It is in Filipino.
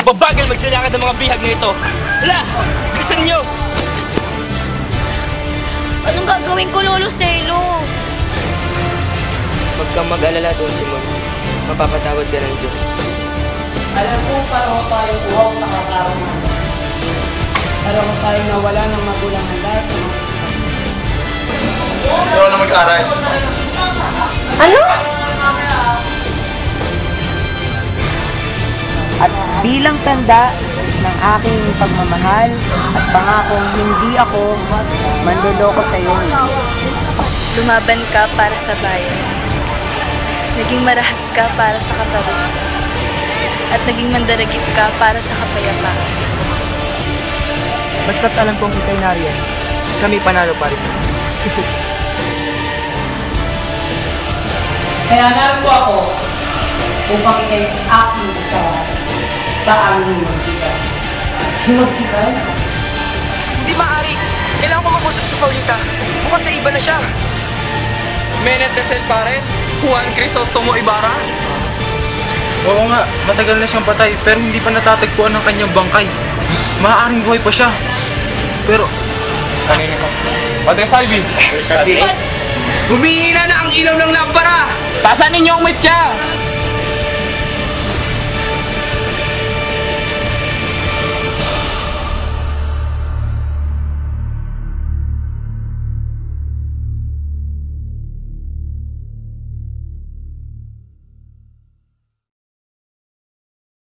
Mababagal magsalakad ng mga bihag na ito. Hala! Bilisan niyo! Anong gagawin ko, Lolo Celo? Huwag kang mag-alala doon, Simon. Mapapatawad ka ng Diyos. Alam ko pareho tayong uhaw sa katarungan. Pareho tayong nawala ng magulang ng lahat ng mga Ikaw na mag-aral. Ano? At bilang tanda ng aking pagmamahal at pangakong hindi ako manloloko sa iyo. Lumaban ka para sa bayan. Naging marahas ka para sa katarungan. At naging mandaragit ka para sa kapayapaan. Basta't alam kong ika'y nariyan, kami panalo pa rin. Kaya narito ako upang ikay aking ikaw sa aming magsikal. Magsikal? Hindi maaari! Kailangan ko mag-usap sa Paulita. Mukhang sa iba na siya. Menet de Cel Pares, Juan Crisostomo Ibarra. Oo nga, matagal na siyang patay pero hindi pa natatagpuan ng kanyang bangkay. Maaaring buhay pa siya. Pero... Kanina ka? Padre Salvi! Humihina na ang ilaw ng lampara! Tasan ninyo ang mitya!